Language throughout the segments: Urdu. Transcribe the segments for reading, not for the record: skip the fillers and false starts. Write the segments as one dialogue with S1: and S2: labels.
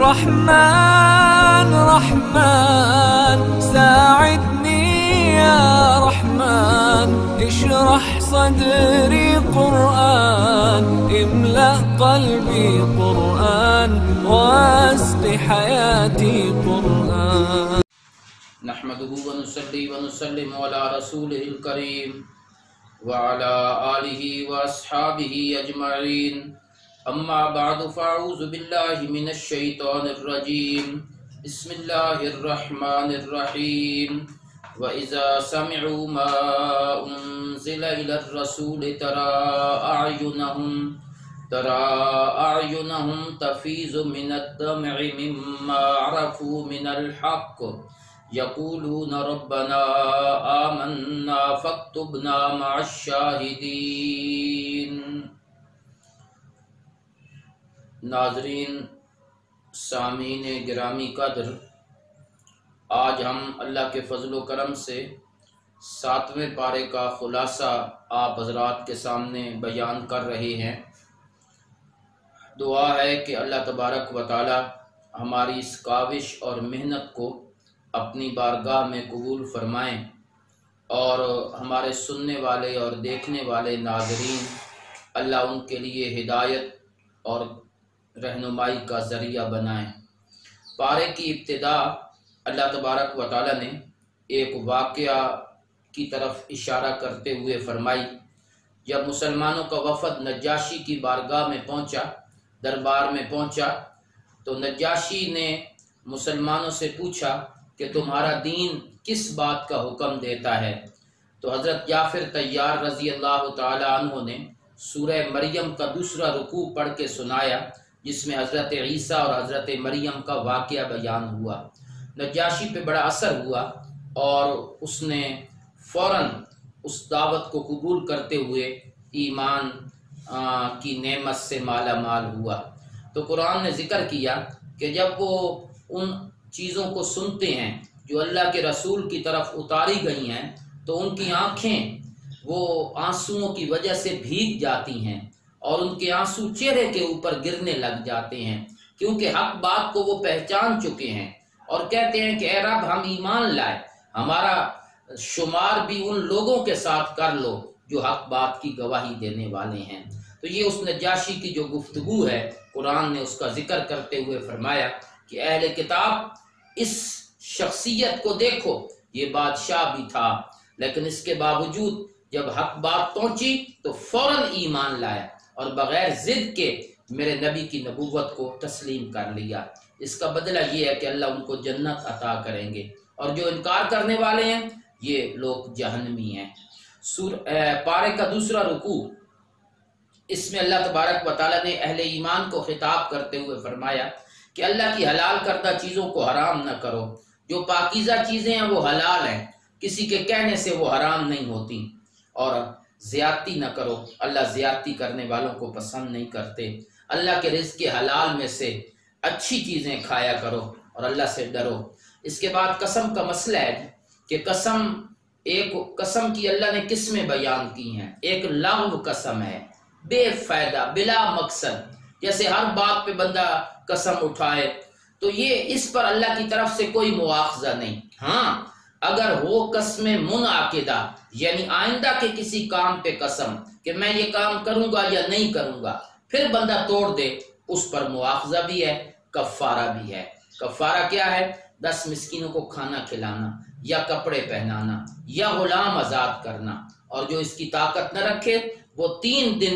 S1: رحمن رحمن ساعدني يا رحمن اشرح صدري قرآن املأ قلبي قرآن واسق حياتي قرآن.
S2: نحمده ونصلي ونسلم على رسوله الكريم وعلى آله وأصحابه أجمعين. أما بعد فأعوذ بالله من الشيطان الرجيم. بسم الله الرحمن الرحيم. وإذا سمعوا ما أنزل إلى الرسول ترى أعينهم تفيض من الدمع مما عرفوا من الحق يقولون ربنا آمنا فاكتبنا مع الشاهدين. ناظرین سامعین گرامی قدر، آج ہم اللہ کے فضل و کرم سے 7ویں پارے کا خلاصہ آپ حضرات کے سامنے بیان کر رہے ہیں. دعا ہے کہ اللہ تبارک و تعالی ہماری اس کاوش اور محنت کو اپنی بارگاہ میں قبول فرمائیں اور ہمارے سننے والے اور دیکھنے والے ناظرین اللہ ان کے لیے ہدایت اور رہنمائی کا ذریعہ بنائیں. پارے کی ابتدا اللہ تبارک و تعالی نے ایک واقعہ کی طرف اشارہ کرتے ہوئے فرمائی. جب مسلمانوں کا وفد نجاشی کی بارگاہ میں پہنچا، دربار میں پہنچا، تو نجاشی نے مسلمانوں سے پوچھا کہ تمہارا دین کس بات کا حکم دیتا ہے؟ تو حضرت جعفر طیار رضی اللہ تعالی عنہ نے سورہ مریم کا دوسرا رکوع پڑھ کے سنایا، جس میں حضرت عیسیٰ اور حضرت مریم کا واقعہ بیان ہوا. نجاشی پہ بڑا اثر ہوا اور اس نے فوراً اس دعوت کو قبول کرتے ہوئے ایمان کی نعمت سے مالا مال ہوا. تو قرآن نے ذکر کیا کہ جب وہ ان چیزوں کو سنتے ہیں جو اللہ کے رسول کی طرف اتاری گئی ہیں تو ان کی آنکھیں وہ آنسوؤں کی وجہ سے بھیگ جاتی ہیں اور ان کے آنسو چہرے کے اوپر گرنے لگ جاتے ہیں، کیونکہ حق بات کو وہ پہچان چکے ہیں اور کہتے ہیں کہ اے رب ہم ایمان لائے، ہمارا شمار بھی ان لوگوں کے ساتھ کر لو جو حق بات کی گواہی دینے والے ہیں. تو یہ اس نجاشی کی جو گفتگو ہے، قرآن نے اس کا ذکر کرتے ہوئے فرمایا کہ اہل کتاب اس شخصیت کو دیکھو، یہ بادشاہ بھی تھا لیکن اس کے باوجود جب حق بات پہنچی تو فوراً ایمان لایا اور بغیر ضد کے میرے نبی کی نبوت کو تسلیم کر لیا. اس کا بدلہ یہ ہے کہ اللہ ان کو جنت عطا کریں گے، اور جو انکار کرنے والے ہیں یہ لوگ جہنمی ہیں. پارے کا دوسرا رکوع، اس میں اللہ تبارک و تعالی نے اہل ایمان کو خطاب کرتے ہوئے فرمایا کہ اللہ کی حلال کردہ چیزوں کو حرام نہ کرو. جو پاکیزہ چیزیں ہیں وہ حلال ہیں، کسی کے کہنے سے وہ حرام نہیں ہوتی. اور زیادتی نہ کرو، اللہ زیادتی کرنے والوں کو پسند نہیں کرتے. اللہ کے رزق کے حلال میں سے اچھی چیزیں کھایا کرو اور اللہ سے ڈرو. اس کے بعد قسم کا مسئلہ ہے کہ قسم کی اللہ نے قسمیں بیان کی ہیں. ایک لغو قسم ہے، بے فائدہ، بلا مقصد، جیسے ہر بات پہ بندہ قسم اٹھائے، تو یہ اس پر اللہ کی طرف سے کوئی مواخذہ نہیں. ہاں اگر وہ قسم منعقدہ یعنی آئندہ کے کسی کام پہ قسم کہ میں یہ کام کروں گا یا نہیں کروں گا، پھر بندہ توڑ دے، اس پر مواخذہ بھی ہے، کفارہ بھی ہے. کفارہ کیا ہے؟ 10 مسکینوں کو کھانا کھلانا یا کپڑے پہنانا یا غلام آزاد کرنا. اور جو اس کی طاقت نہ رکھے وہ 3 دن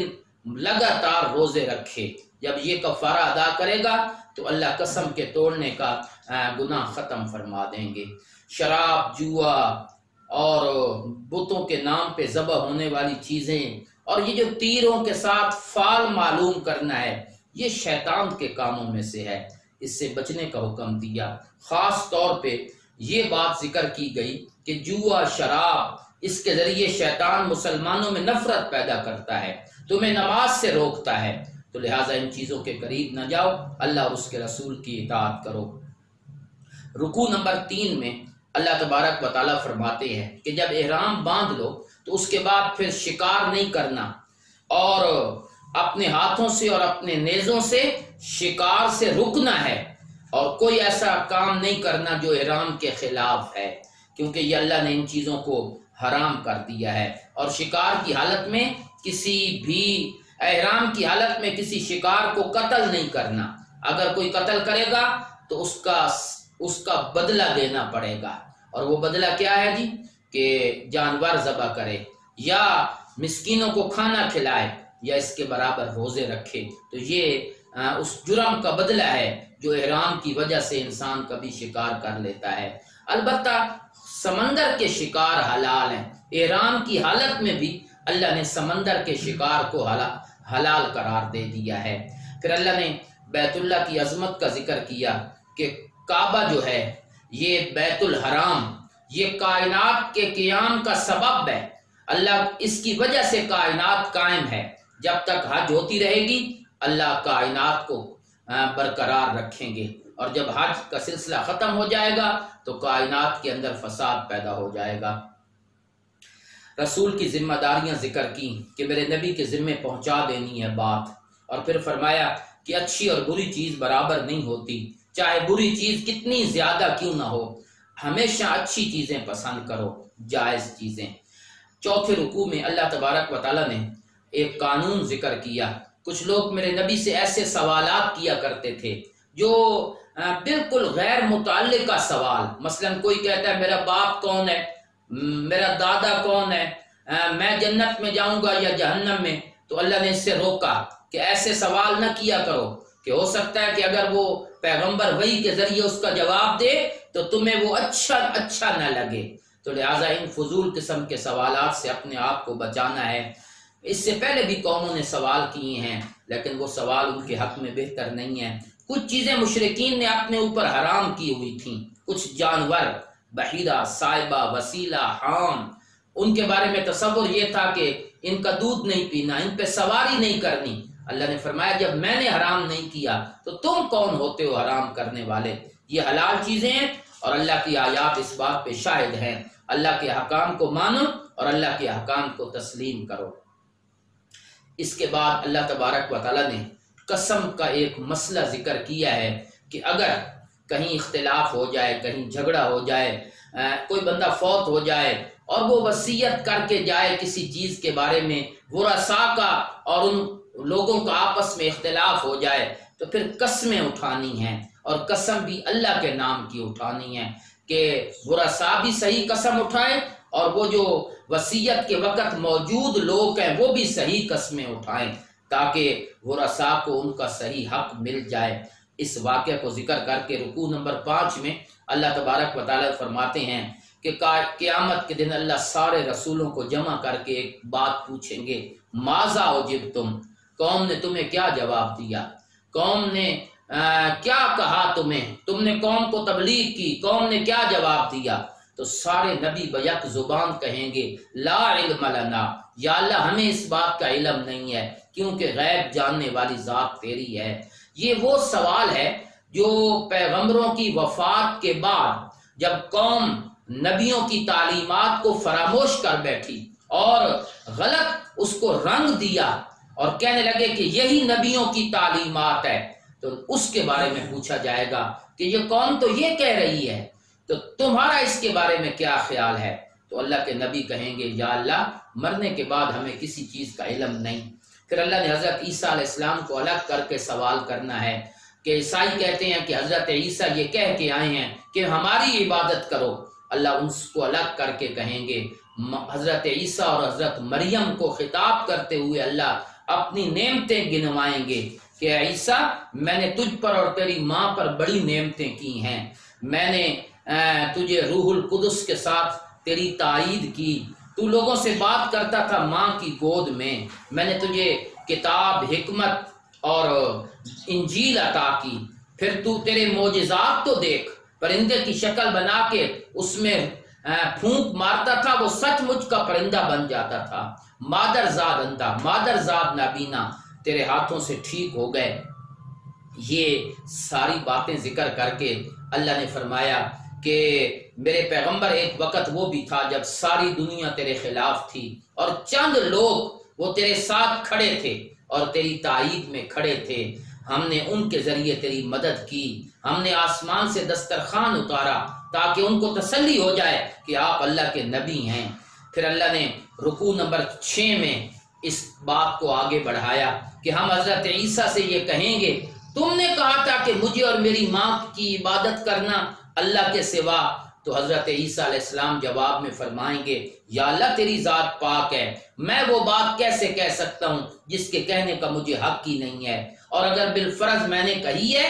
S2: لگاتار روزے رکھے. جب یہ کفارہ ادا کرے گا تو اللہ قسم کے توڑنے کا گناہ ختم فرما دیں گے. شراب، جوا اور بتوں کے نام پہ ذبح ہونے والی چیزیں اور یہ جو تیروں کے ساتھ فال معلوم کرنا ہے، یہ شیطان کے کاموں میں سے ہے. اس سے بچنے کا حکم دیا. خاص طور پہ یہ بات ذکر کی گئی کہ جوا، شراب، اس کے ذریعے شیطان مسلمانوں میں نفرت پیدا کرتا ہے، تمہیں نماز سے روکتا ہے. تو لہٰذا ان چیزوں کے قریب نہ جاؤ، اللہ اور اس کے رسول کی اطاعت کرو. رکوع نمبر 3 میں اللہ تبارک و تعالیٰ فرماتے ہیں کہ جب احرام باندھ لو تو اس کے بعد پھر شکار نہیں کرنا اور اپنے ہاتھوں سے اور اپنے نیزوں سے شکار سے رکنا ہے. اور کوئی ایسا کام نہیں کرنا جو احرام کے خلاف ہے، کیونکہ یہ اللہ نے ان چیزوں کو حرام کر دیا ہے۔ اور شکار کی حالت میں کسی بھی احرام کی حالت میں کسی شکار کو قتل نہیں کرنا۔ اگر کوئی قتل کرے گا تو اس کا بدلہ دینا پڑے گا، اور وہ بدلہ کیا ہے جی؟ کہ جانور ذبح کرے یا مسکینوں کو کھانا کھلائے یا اس کے برابر روزے رکھے، تو یہ اس جرم کا بدلہ ہے جو احرام کی وجہ سے انسان کبھی شکار کر لیتا ہے۔ البتہ سمندر کے شکار حلال ہیں، احرام کی حالت میں بھی اللہ نے سمندر کے شکار کو حلال قرار دے دیا ہے۔ پھر اللہ نے بیت اللہ کی عظمت کا ذکر کیا کہ کعبہ جو ہے یہ بیت الحرام، یہ کائنات کے قیام کا سبب ہے۔ اللہ اس کی وجہ سے کائنات قائم ہے۔ جب تک حج ہوتی رہے گی اللہ کائنات کو برقرار رکھیں گے، اور جب حج کا سلسلہ ختم ہو جائے گا تو کائنات کے اندر فساد پیدا ہو جائے گا۔ رسول کی ذمہ داریاں ذکر کی کہ میرے نبی کے ذمے پہنچا دینی ہے بات، اور پھر فرمایا کہ اچھی اور بری چیز برابر نہیں ہوتی، چاہے بری چیز کتنی زیادہ کیوں نہ ہو، ہمیشہ اچھی چیزیں پسند کرو، جائز چیزیں۔ چوتھے رکوع میں اللہ تبارک و تعالیٰ نے ایک قانون ذکر کیا۔ کچھ لوگ میرے نبی سے ایسے سوالات کیا کرتے تھے جو بالکل غیر متعلقہ سوال، مثلا کوئی کہتا ہے میرا باپ کون ہے، میرا دادا کون ہے، میں جنت میں جاؤں گا یا جہنم میں، تو اللہ نے اس سے روکا کہ ایسے سوال نہ کیا کرو، کہ ہو سکتا ہے کہ اگر وہ پیغمبر وحی کے ذریعے اس کا جواب دے تو تمہیں وہ اچھا نہ لگے، تو لہٰذا ان فضول قسم کے سوالات سے اپنے آپ کو بچانا ہے۔ اس سے پہلے بھی قوموں نے سوال کیے ہیں لیکن وہ سوال ان کے حق میں بہتر نہیں ہے۔ کچھ چیزیں مشرکین نے اپنے اوپر حرام کی ہوئی تھیں، کچھ جانور، بحیرہ، سائبہ، وسیلہ، حام، ان کے بارے میں تصور یہ تھا کہ ان کا دودھ نہیں پینا، ان پہ سواری نہیں کرنی۔ اللہ نے فرمایا جب میں نے حرام نہیں کیا تو تم کون ہوتے ہو حرام کرنے والے؟ یہ حلال چیزیں ہیں اور اللہ کی آیات اس بات پہ شاہد ہیں۔ اللہ کے حکام کو مانو اور اللہ کے حکام کو تسلیم کرو۔ اس کے بعد اللہ تبارک و تعالیٰ نے قسم کا ایک مسئلہ ذکر کیا ہے کہ اگر کہیں اختلاف ہو جائے، کہیں جھگڑا ہو جائے، کوئی بندہ فوت ہو جائے اور وہ وصیت کر کے جائے کسی چیز کے بارے میں، ورثاء کا اور ان لوگوں کا آپس میں اختلاف ہو جائے، تو پھر قسمیں اٹھانی ہیں، اور قسم بھی اللہ کے نام کی اٹھانی ہے کہ ورثاء بھی صحیح قسم اٹھائیں اور وہ جو وصیت کے وقت موجود لوگ ہیں وہ بھی صحیح قسمیں اٹھائیں تاکہ ورثاء کو ان کا صحیح حق مل جائے۔ اس واقعہ کو ذکر کر کے رکوع نمبر 5 میں اللہ تبارک و تعالیٰ فرماتے ہیں کہ قیامت کے دن اللہ سارے رسولوں کو جمع کر کے ایک بات پوچھیں گے، ماذا اجبتم، قوم نے تمہیں کیا جواب دیا، قوم نے کیا کہا تمہیں، تم نے قوم کو تبلیغ کی، قوم نے کیا جواب دیا؟ تو سارے نبی بیک زبان کہیں گے لا علم لنا، یا اللہ ہمیں اس بات کا علم نہیں ہے کیونکہ غیب جاننے والی ذات تیری ہے۔ یہ وہ سوال ہے جو پیغمبروں کی وفات کے بعد جب قوم نبیوں کی تعلیمات کو فراموش کر بیٹھی اور غلط اس کو رنگ دیا اور کہنے لگے کہ یہی نبیوں کی تعلیمات ہے، تو اس کے بارے میں پوچھا جائے گا کہ یہ قوم تو یہ کہہ رہی ہے، تو تمہارا اس کے بارے میں کیا خیال ہے؟ تو اللہ کے نبی کہیں گے یا اللہ مرنے کے بعد ہمیں کسی چیز کا علم نہیں۔ پھر اللہ نے حضرت عیسیٰ علیہ السلام کو الگ کر کے سوال کرنا ہے کہ عیسائی کہتے ہیں کہ حضرت عیسیٰ یہ کہہ کے آئے ہیں کہ ہماری عبادت کرو، اللہ ان کو الگ کر کے کہیں گے۔ حضرت عیسیٰ اور حضرت مریم کو خطاب کرتے ہوئے اللہ اپنی نعمتیں گنوائیں گے کہ عیسیٰ میں نے تجھ پر اور تیری ماں پر بڑی نعمتیں کی ہیں، میں نے تجھے روح القدس کے ساتھ تیری تائید کی، تو لوگوں سے بات کرتا تھا ماں کی گود میں نے تجھے کتاب، حکمت اور انجیل عطا کی، پھر تو تیرے معجزات تو دیکھ، پرندے کی شکل بنا کے اس میں پھونک مارتا تھا، وہ سچ مچ کا پرندہ بن جاتا تھا، مادر زاد اندھا، مادر زاد نابینا تیرے ہاتھوں سے ٹھیک ہو گئے۔ یہ ساری باتیں ذکر کر کے اللہ نے فرمایا کہ میرے پیغمبر ایک وقت وہ بھی تھا جب ساری دنیا تیرے خلاف تھی اور چند لوگ وہ تیرے ساتھ کھڑے تھے اور تیری تائید میں کھڑے تھے، ہم نے ان کے ذریعے تیری مدد کی، ہم نے آسمان سے دسترخوان اتارا تاکہ ان کو تسلی ہو جائے کہ آپ اللہ کے نبی ہیں۔ پھر اللہ نے رکوع نمبر 6 میں اس بات کو آگے بڑھایا کہ ہم حضرت عیسیٰ سے یہ کہیں گے تم نے کہا تھا کہ مجھے اور میری ماں کی عبادت کرنا اللہ کے سوا، تو حضرت عیسیٰ علیہ السلام جواب میں فرمائیں گے یا اللہ تیری ذات پاک ہے، میں وہ بات کیسے کہہ سکتا ہوں جس کے کہنے کا مجھے حق ہی نہیں ہے، اور اگر بالفرض میں نے کہی ہے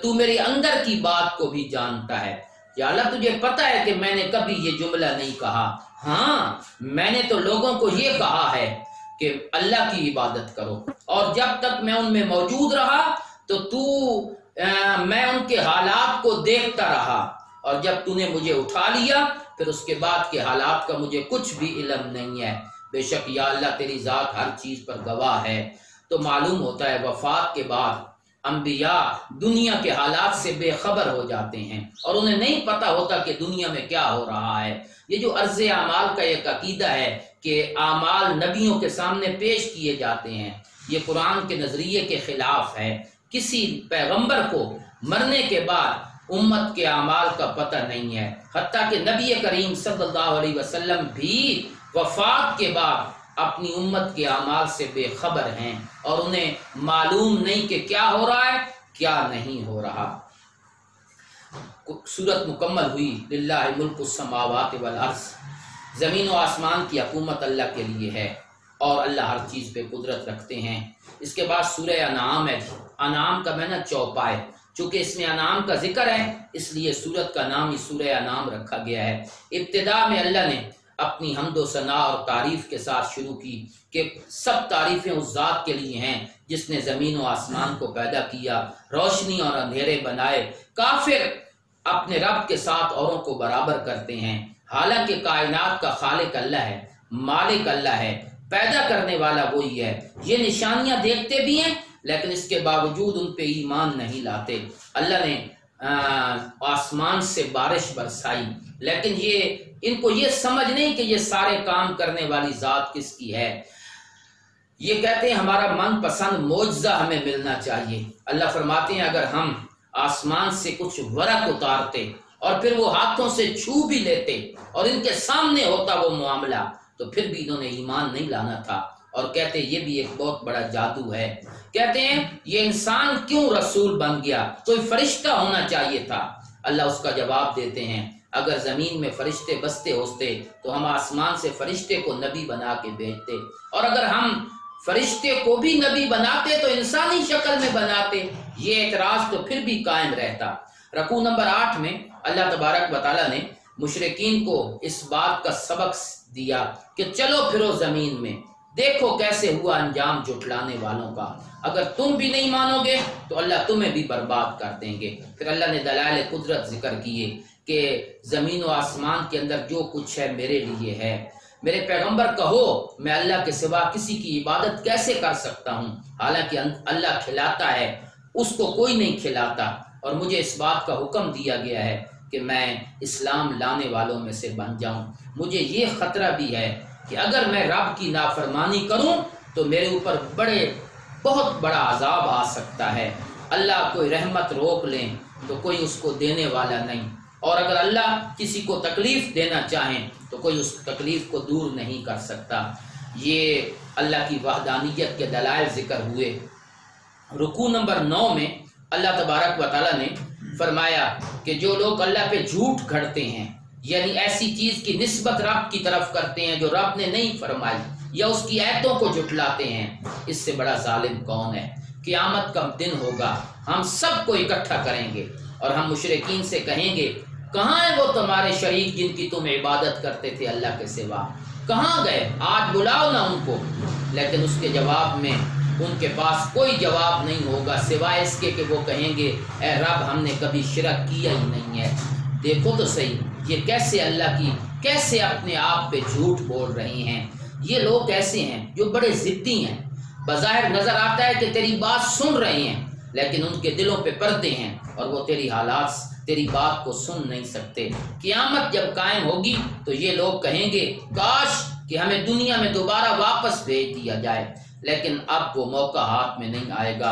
S2: تو میرے اندر کی بات کو بھی جانتا ہے۔ یا اللہ تجھے پتہ ہے کہ میں نے کبھی یہ جملہ نہیں کہا، ہاں میں نے تو لوگوں کو یہ کہا ہے کہ اللہ کی عبادت کرو، اور جب تک میں ان میں موجود رہا تو میں ان کے حالات کو دیکھتا رہا، اور جب تو نے مجھے اٹھا لیا پھر اس کے بعد کے حالات کا مجھے کچھ بھی علم نہیں ہے، بے شک یا اللہ تیری ذات ہر چیز پر گواہ ہے۔ تو معلوم ہوتا ہے وفات کے بعد انبیاء دنیا کے حالات سے بے خبر ہو جاتے ہیں اور انہیں نہیں پتا ہوتا کہ دنیا میں کیا ہو رہا ہے۔ یہ جو عرض اعمال کا ایک عقیدہ ہے کہ اعمال نبیوں کے سامنے پیش کیے جاتے ہیں، یہ قرآن کے نظریے کے خلاف ہے۔ کسی پیغمبر کو مرنے کے بعد امت کے اعمال کا پتہ نہیں ہے، حتیٰ کہ نبی کریم صلی اللہ علیہ وسلم بھی وفات کے بعد اپنی امت کے اعمال سے بے خبر ہیں اور انہیں معلوم نہیں کہ کیا ہو رہا ہے کیا نہیں ہو رہا۔ سورت مکمل ہوئی للہ ملک السماوات والارض، زمین و آسمان کی حکومت اللہ کے لیے ہے اور اللہ ہر چیز پہ قدرت رکھتے ہیں۔ اس کے بعد سورہ انعام ہے، انعام کا معنی چوپائے، چونکہ اس میں انعام کا ذکر ہے اس لیے سورت کا نام ہی سورہ انعام رکھا گیا ہے۔ ابتدا میں اللہ نے اپنی حمد و ثناء اور تعریف کے ساتھ شروع کی کہ سب تعریفیں اس ذات کے لیے ہیں جس نے زمین و آسمان کو پیدا کیا، روشنی اور اندھیرے بنائے۔ کافر اپنے رب کے ساتھ اوروں کو برابر کرتے ہیں، حالانکہ کائنات کا خالق اللہ ہے، مالک اللہ ہے، پیدا کرنے والا وہی ہے۔ یہ نشانیاں دیکھتے بھی ہیں لیکن اس کے باوجود ان پہ ایمان نہیں لاتے۔ اللہ نے آسمان سے بارش برسائی لیکن ان کو یہ سمجھ نہیں کہ یہ سارے کام کرنے والی ذات کس کی ہے۔ یہ کہتے ہیں ہمارا من پسند معجزہ ہمیں ملنا چاہیے۔ اللہ فرماتے ہیں اگر ہم آسمان سے کچھ ورق اتارتے اور پھر وہ ہاتھوں سے چھو بھی لیتے اور ان کے سامنے ہوتا وہ معاملہ تو پھر بھی انہوں نے ایمان نہیں لانا تھا، اور کہتے یہ بھی ایک بہت بڑا جادو ہے۔ کہتے ہیں یہ انسان کیوں رسول بن گیا، کوئی فرشتہ ہونا چاہیے تھا۔ اللہ اس کا جواب دیتے ہیں اگر زمین میں فرشتے بستے ہوتے تو ہم آسمان سے فرشتے کو نبی بنا کے بھیجتے، اور اگر ہم فرشتے کو بھی نبی بناتے تو انسانی شکل میں بناتے، یہ اعتراض تو پھر بھی قائم رہتا۔ رکوع نمبر 8 میں اللہ تبارک و تعالیٰ نے مشرکین کو اس بات کا سبق دیا کہ چلو پھرو زمین میں، دیکھو کیسے ہوا انجام جھٹلانے والوں کا، اگر تم بھی نہیں مانو گے تو اللہ تمہیں بھی برباد کر دیں گے۔ پھر اللہ نے دلائل قدرت ذکر کیے کہ زمین و آسمان کے اندر جو کچھ ہے میرے لیے ہے۔ میرے پیغمبر کہو میں اللہ کے سوا کسی کی عبادت کیسے کر سکتا ہوں، حالانکہ اللہ کھلاتا ہے، اس کو کوئی نہیں کھلاتا، اور مجھے اس بات کا حکم دیا گیا ہے کہ میں اسلام لانے والوں میں سے بن جاؤں۔ مجھے یہ خطرہ بھی ہے کہ اگر میں رب کی نافرمانی کروں تو میرے اوپر بہت بڑا عذاب آ سکتا ہے۔ اللہ کوئی رحمت روک لیں تو کوئی اس کو دینے والا نہیں، اور اگر اللہ کسی کو تکلیف دینا چاہیں تو کوئی اس تکلیف کو دور نہیں کر سکتا۔ یہ اللہ کی وحدانیت کے دلائل ذکر ہوئے۔ رکوع نمبر 9 میں اللہ تبارک و تعالیٰ نے فرمایا کہ جو لوگ اللہ پہ جھوٹ گھڑتے ہیں، یعنی ایسی چیز کی نسبت رب کی طرف کرتے ہیں جو رب نے نہیں فرمائی، یا اس کی آیتوں کو جھٹلاتے ہیں، اس سے بڑا ظالم کون ہے۔ قیامت کا دن ہوگا، ہم سب کو اکٹھا کریں گے اور ہم مشرکین سے کہیں گے کہاں ہیں وہ تمہارے شریک جن کی تم عبادت کرتے تھے اللہ کے سوا، کہاں گئے، آج بلاؤ نا ان کو۔ لیکن اس کے جواب میں ان کے پاس کوئی جواب نہیں ہوگا سوائے اس کے کہ وہ کہیں گے اے رب ہم نے کبھی شرک کیا ہی نہیں ہے۔ دیکھو تو صحیح یہ کیسے اللہ کی کیسے اپنے آپ پہ جھوٹ بول رہی ہیں۔ یہ لوگ ایسے ہیں جو بڑے ضدی ہیں، بظاہر نظر آتا ہے کہ تیری بات سن رہے ہیں لیکن ان کے دلوں پہ پردے ہیں اور وہ تیری بات کو سن نہیں سکتے۔ قیامت جب قائم ہوگی تو یہ لوگ کہیں گے کاش کہ ہمیں دنیا میں دوبارہ واپس بھیج دیا جائے، لیکن اب وہ موقع ہاتھ میں نہیں آئے گا۔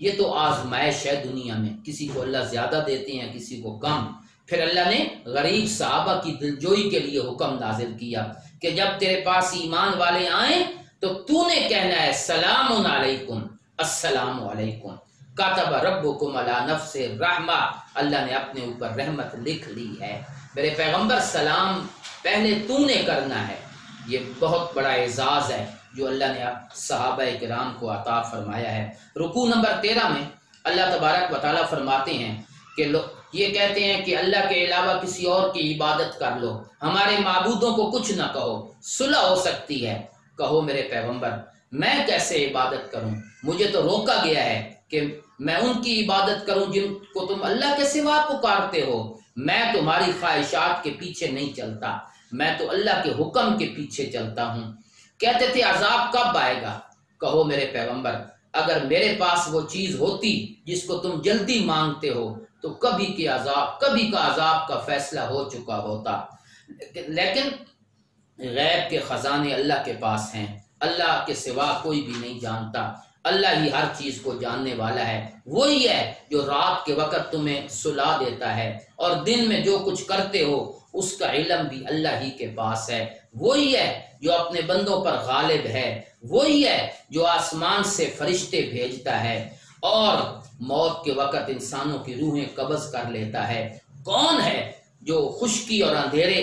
S2: یہ تو آزمائش ہے دنیا میں، کسی کو اللہ زیادہ دیتے ہیں کسی کو کم۔ پھر اللہ نے غریب صحابہ کی دلجوئی کے لیے حکم نازل کیا کہ جب تیرے پاس ایمان والے آئیں تو نے کہنا ہے سلام علیکم، السلام علیکم، کاتب ربکم علی نفس الرحمہ، اللہ نے اپنے اوپر رحمت لکھ لی ہے۔ میرے پیغمبر سلام پہلے نے کرنا ہے۔ یہ بہت بڑا اعزاز ہے جو اللہ نے صحابہ کرام کو عطا فرمایا ہے۔ رکوع نمبر 13 میں اللہ تبارک و تعالیٰ فرماتے ہیں کہ یہ کہتے ہیں کہ اللہ کے علاوہ کسی اور کی عبادت کر لو، ہمارے معبودوں کو کچھ نہ کہو، صلح ہو سکتی ہے۔ کہو میرے پیغمبر میں کیسے عبادت کروں؟ مجھے تو روکا گیا ہے کہ میں ان کی عبادت کروں جن کو تم اللہ کے سوا پکارتے ہو۔ میں تمہاری خواہشات کے پیچھے نہیں چلتا، میں تو اللہ کے حکم کے پیچھے چلتا ہوں۔ کہتے تھے عذاب کب آئے گا؟ کہو میرے پیغمبر اگر میرے پاس وہ چیز ہوتی جس کو تم جلدی مانگتے ہو تو کبھی کا عذاب کا فیصلہ ہو چکا ہوتا، لیکن غیب کے خزانے اللہ کے پاس ہیں، اللہ کے سوا کوئی بھی نہیں جانتا، اللہ ہی ہر چیز کو جاننے والا ہے۔ وہی ہے جو رات کے وقت تمہیں سلا دیتا ہے اور دن میں جو کچھ کرتے ہو اس کا علم بھی اللہ ہی کے پاس ہے۔ وہی ہے جو اپنے بندوں پر غالب ہے، وہی ہے جو آسمان سے فرشتے بھیجتا ہے اور موت کے وقت انسانوں کی روحیں قبض کر لیتا ہے۔ کون ہے جو خشکی اور اندھیرے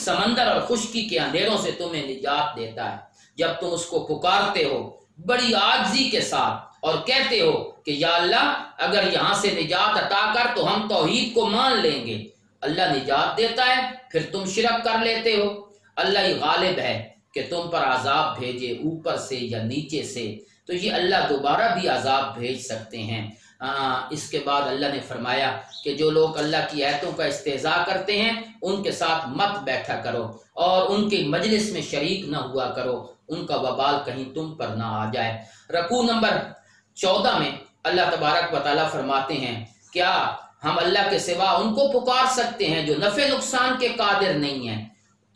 S2: سمندر اور خشکی کے اندھیروں سے تمہیں نجات دیتا ہے جب تم اس کو پکارتے ہو بڑی عاجزی کے ساتھ اور کہتے ہو کہ یا اللہ اگر یہاں سے نجات عطا کر تو ہم توحید کو مان لیں گے۔ اللہ نجات دیتا ہے پھر تم شرک کر لیتے ہو۔ اللہ ہی غالب ہے کہ تم پر عذاب بھیجے اوپر سے یا نیچے سے، تو یہ اللہ دوبارہ بھی عذاب بھیج سکتے ہیں۔ اس کے بعد اللہ نے فرمایا کہ جو لوگ اللہ کی آیتوں کا استہزاء کرتے ہیں ان کے ساتھ مت بیٹھا کرو اور ان کی مجلس میں شریک نہ ہوا کرو، ان کا وبال کہیں تم پر نہ آ جائے۔ رکوع نمبر 14 میں اللہ تبارک و تعالیٰ فرماتے ہیں کیا ہم اللہ کے سوا ان کو پکار سکتے ہیں جو نفع نقصان کے قادر نہیں ہیں؟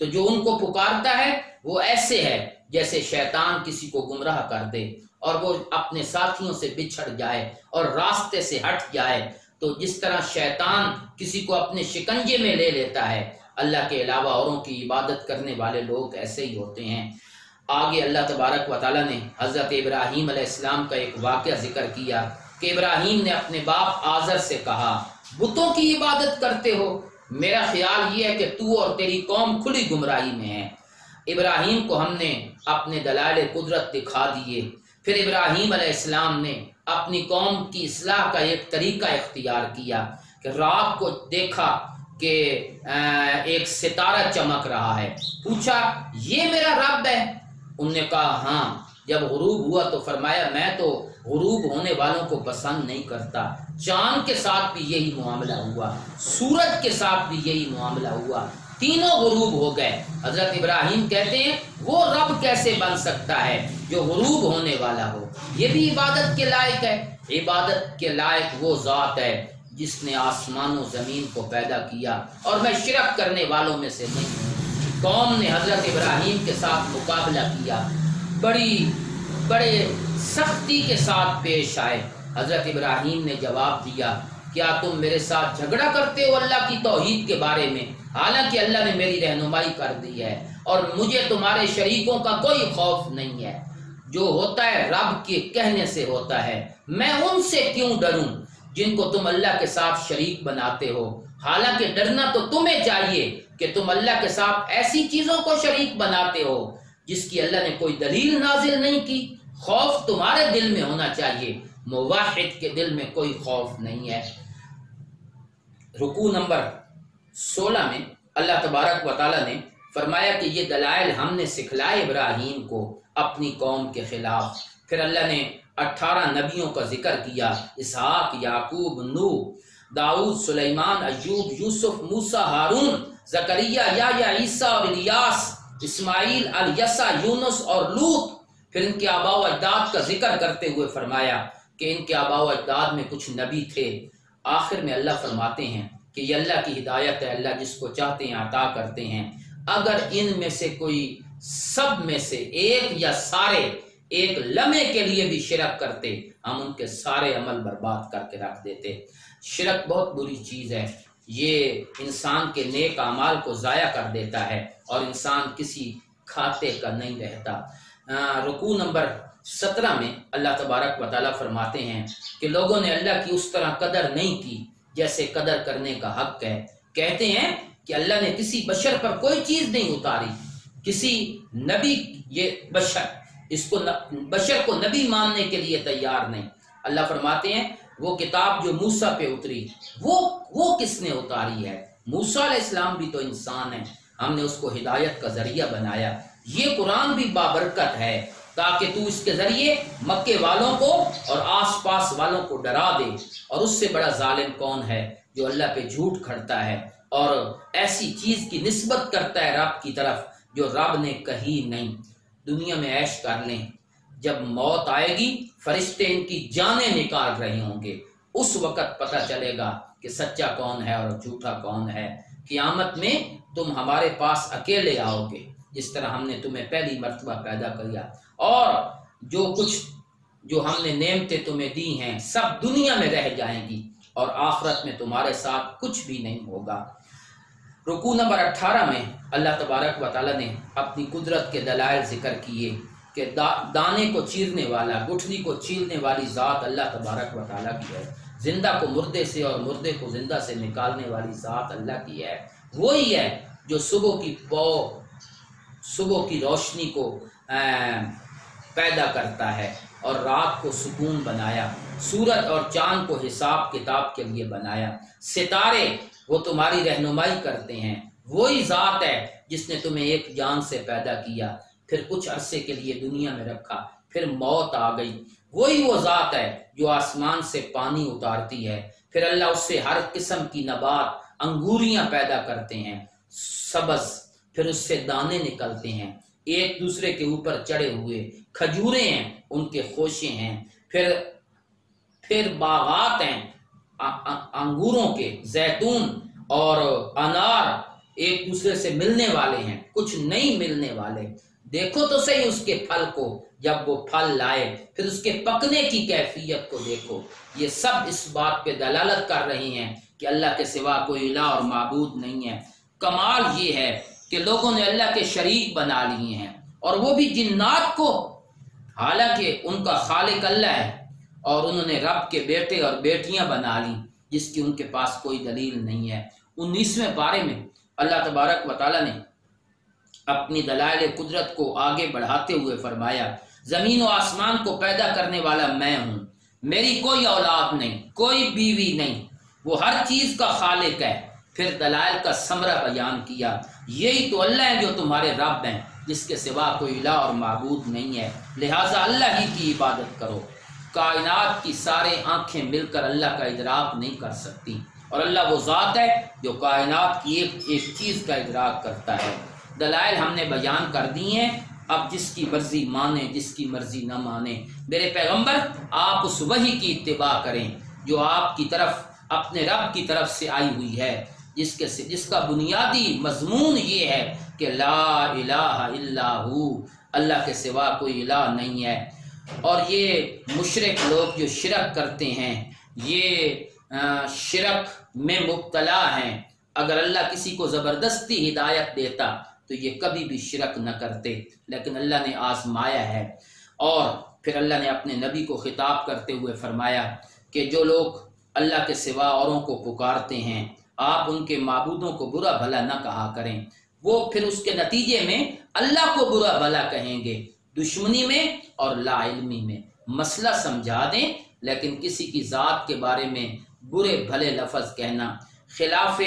S2: تو جو ان کو پکارتا ہے وہ ایسے ہے جیسے شیطان کسی کو گمراہ کر دے اور وہ اپنے ساتھیوں سے بچھڑ جائے اور راستے سے ہٹ جائے، تو جس طرح شیطان کسی کو اپنے شکنجے میں لے لیتا ہے، اللہ کے علاوہ اوروں کی عبادت کرنے والے لوگ ایسے ہی ہوتے ہیں۔ آگے اللہ تبارک و تعالیٰ نے حضرت ابراہیم علیہ السلام کا ایک واقعہ ذکر کیا کہ ابراہیم نے اپنے باپ آزر سے کہا بتوں کی عبادت کرتے ہو؟ میرا خیال یہ ہے کہ تو اور تیری قوم کھلی گمراہی میں ہے۔ ابراہیم کو ہم نے اپنے دلائل قدرت دکھا دیے، پھر ابراہیم علیہ السلام نے اپنی قوم کی اصلاح کا ایک طریقہ اختیار کیا کہ رات کو دیکھا کہ ایک ستارہ چمک رہا ہے، پوچھا یہ میرا رب ہے؟ انہوں نے کہا ہاں۔ جب غروب ہوا تو فرمایا میں تو غروب ہونے والوں کو پسند نہیں کرتا۔ چاند کے ساتھ بھی یہی معاملہ ہوا، سورج کے ساتھ بھی یہی معاملہ ہوا، تینوں غروب ہو گئے۔ حضرت ابراہیم کہتے ہیں وہ رب کیسے بن سکتا ہے جو غروب ہونے والا ہو؟ یہ بھی عبادت کے لائق ہے۔ عبادت کے لائق وہ ذات ہے جس نے آسمان و زمین کو پیدا کیا، اور میں شرک کرنے والوں میں سے نہیں ہوں۔ قوم نے حضرت ابراہیم کے ساتھ مقابلہ کیا، بڑے سختی کے ساتھ پیش آئے۔ حضرت ابراہیم نے جواب دیا کیا تم میرے ساتھ جھگڑا کرتے ہو اللہ کی توحید کے بارے میں؟ حالانکہ اللہ نے میری رہنمائی کر دی ہے اور مجھے تمہارے شریکوں کا کوئی خوف نہیں ہے۔ جو ہوتا ہے رب کے کہنے سے ہوتا ہے، میں ان سے کیوں ڈروں جن کو تم اللہ کے ساتھ شریک بناتے ہو؟ حالانکہ ڈرنا تو تمہیں چاہیے کہ تم اللہ کے ساتھ ایسی چیزوں کو شریک بناتے ہو جس کی اللہ نے کوئی دلیل نازل نہیں کی۔ خوف تمہارے دل میں ہونا چاہیے، موحد کے دل میں کوئی خوف نہیں ہے۔ رکوع نمبر 16 میں اللہ تبارک و تعالیٰ نے فرمایا کہ یہ دلائل ہم نے سکھلائے ابراہیم کو اپنی قوم کے خلاف۔ پھر اللہ نے 18 نبیوں کا ذکر کیا، اسحاق، یعقوب، نوح، داؤد، سلیمان، ایوب، یوسف، موسیٰ، ہارون، زکریا، یحییٰ، عیسیٰ اور الیاس، اسماعیل، الیسع، یونس اور لوط۔ پھر ان کے آباء و اجداد کا ذکر کرتے ہوئے فرمایا کہ ان کے آباء و اجداد میں کچھ نبی تھے۔ آخر میں اللہ فرماتے ہیں کہ یہ اللہ کی ہدایت ہے، اللہ جس کو چاہتے ہیں عطا کرتے ہیں۔ اگر ان میں سے کوئی سب میں سے ایک یا سارے ایک لمحے کے لیے بھی شرک کرتے ہم ان کے سارے عمل برباد کر کے رکھ دیتے۔ شرک بہت بری چیز ہے، یہ انسان کے نیک اعمال کو ضائع کر دیتا ہے اور انسان کسی کھاتے کا نہیں رہتا۔ رکوع نمبر 17 میں اللہ تبارک و تعالیٰ فرماتے ہیں کہ لوگوں نے اللہ کی اس طرح قدر نہیں کی جیسے قدر کرنے کا حق ہے۔ کہتے ہیں کہ اللہ نے کسی بشر پر کوئی چیز نہیں اتاری، کسی نبی، یہ بشر کو نبی ماننے کے لیے تیار نہیں۔ اللہ فرماتے ہیں وہ کتاب جو موسیٰ پہ اتری وہ کس نے اتاری ہے؟ موسیٰ علیہ السلام بھی تو انسان ہے، ہم نے اس کو ہدایت کا ذریعہ بنایا۔ یہ قرآن بھی بابرکت ہے تاکہ تو اس کے ذریعے مکے والوں کو اور آس پاس والوں کو ڈرا دے۔ اور اس سے بڑا ظالم کون ہے جو اللہ پہ جھوٹ کھڑتا ہے اور ایسی چیز کی نسبت کرتا ہے رب کی طرف جو رب نے کہی نہیں۔ دنیا میں عیش کر لیں، جب موت آئے گی فرشتے ان کی جانیں نکال رہے ہوں گے، اس وقت پتہ چلے گا کہ سچا کون ہے اور جھوٹا کون ہے۔ قیامت میں تم ہمارے پاس اکیلے آؤ گے جس طرح ہم نے تمہیں پہلی مرتبہ پیدا کیا، اور جو ہم نے نعمتیں تمہیں دی ہیں سب دنیا میں رہ جائیں گی اور آخرت میں تمہارے ساتھ کچھ بھی نہیں ہوگا۔ رکوع نمبر 18 میں اللہ تبارک و تعالیٰ نے اپنی قدرت کے دلائل ذکر کیے کہ دانے کو چیرنے والا، گٹھلی کو چیرنے والی ذات اللہ تبارک و تعالیٰ کی ہے، زندہ کو مردے سے اور مردے کو زندہ سے نکالنے والی ذات اللہ کی ہے۔ وہی ہے جو صبح کی روشنی کو پیدا کرتا ہے اور رات کو سکون بنایا، سورج اور چاند کو حساب کتاب کے لیے بنایا، ستارے وہ تمہاری رہنمائی کرتے ہیں۔ وہی ذات ہے جس نے تمہیں ایک جان سے پیدا کیا، پھر کچھ عرصے کے لیے دنیا میں رکھا، پھر موت آ گئی۔ وہی وہ ذات ہے جو آسمان سے پانی اتارتی ہے، پھر اللہ اس سے ہر قسم کی نبات، انگوریاں پیدا کرتے ہیں سبز، پھر اس سے دانے نکلتے ہیں ایک دوسرے کے اوپر چڑھے ہوئے، کھجوریں ہیں ان کے خوشے ہیں، پھر باغات ہیں انگوروں کے، زیتون اور انار ایک دوسرے سے ملنے والے ہیں، کچھ نہیں ملنے والے۔ دیکھو تو صحیح اس کے پھل کو، جب وہ پھل لائے پھر اس کے پکنے کی کیفیت کو دیکھو۔ یہ سب اس بات پہ دلالت کر رہی ہیں کہ اللہ کے سوا کوئی الہ اور معبود نہیں ہے۔ کمال یہ ہے کہ لوگوں نے اللہ کے شریک بنا لیے ہیں، اور وہ بھی جنات کو، حالانکہ ان کا خالق اللہ ہے، اور انہوں نے رب کے بیٹے اور بیٹیاں بنا لی جس کی ان کے پاس کوئی دلیل نہیں ہے۔ 19ویں پارے میں اللہ تبارک و تعالیٰ نے اپنی دلائل قدرت کو آگے بڑھاتے ہوئے فرمایا، زمین و آسمان کو پیدا کرنے والا میں ہوں، میری کوئی اولاد نہیں، کوئی بیوی نہیں، وہ ہر چیز کا خالق ہے۔ پھر دلائل کا ثمرہ بیان کیا، یہی تو اللہ ہے جو تمہارے رب ہیں، جس کے سوا کوئی الہ اور معبود نہیں ہے، لہٰذا اللہ ہی کی عبادت کرو۔ کائنات کی سارے آنکھیں مل کر اللہ کا ادراک نہیں کر سکتی، اور اللہ وہ ذات ہے جو کائنات کی ایک چیز کا ادراک کرتا ہے۔ دلائل ہم نے بیان کر دی ہیں، اب جس کی مرضی مانے، جس کی مرضی نہ مانے۔ میرے پیغمبر آپ اس وحی کی اتباع کریں جو آپ کی طرف، اپنے رب کی طرف سے آئی ہوئی ہے، جس کا بنیادی مضمون یہ ہے کہ لا الہ الا ہو، اللہ کے سوا کوئی الہ نہیں ہے۔ اور یہ مشرک لوگ جو شرک کرتے ہیں، یہ شرک میں مبتلا ہیں۔ اگر اللہ کسی کو زبردستی ہدایت دیتا تو یہ کبھی بھی شرک نہ کرتے، لیکن اللہ نے آزمایا ہے۔ اور پھر اللہ نے اپنے نبی کو خطاب کرتے ہوئے فرمایا کہ جو لوگ اللہ کے سوا اوروں کو پکارتے ہیں، آپ ان کے معبودوں کو برا بھلا نہ کہا کریں، وہ پھر اس کے نتیجے میں اللہ کو برا بھلا کہیں گے، دشمنی میں اور لا علمی میں۔ مسئلہ سمجھا دیں، لیکن کسی کی ذات کے بارے میں برے بھلے لفظ کہنا، خلاف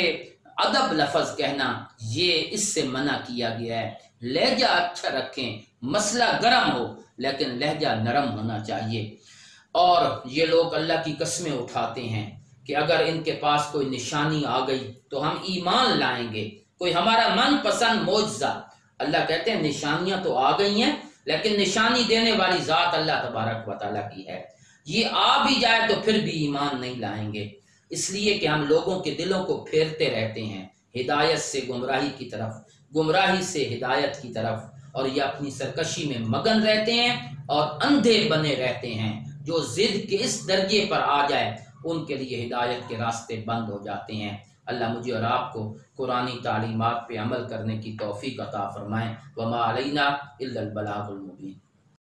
S2: ادب لفظ کہنا، یہ اس سے منع کیا گیا ہے۔ لہجہ اچھا رکھیں، مسئلہ گرم ہو لیکن لہجہ نرم ہونا چاہیے۔ اور یہ لوگ اللہ کی قسمیں اٹھاتے ہیں کہ اگر ان کے پاس کوئی نشانی آ گئی تو ہم ایمان لائیں گے، کوئی ہمارا من پسند معجزہ۔ اللہ کہتے ہیں نشانیاں تو آ گئی ہیں، لیکن نشانی دینے والی ذات اللہ تبارک و تعالیٰ کی ہے۔ یہ آ بھی جائے تو پھر بھی ایمان نہیں لائیں گے، اس لیے کہ ہم لوگوں کے دلوں کو پھیرتے رہتے ہیں ہدایت سے گمراہی کی طرف، گمراہی سے ہدایت کی طرف۔ اور یہ اپنی سرکشی میں مگن رہتے ہیں اور اندھے بنے رہتے ہیں۔ جو ضد کے اس درجے پر آ جائے ان کے لیے ہدایت کے راستے بند ہو جاتے ہیں۔ اللہ مجھے اور آپ کو قرآنی تعلیمات پہ عمل کرنے کی توفیق عطا فرمائیں۔ وما علینا الا البلاغ المبین۔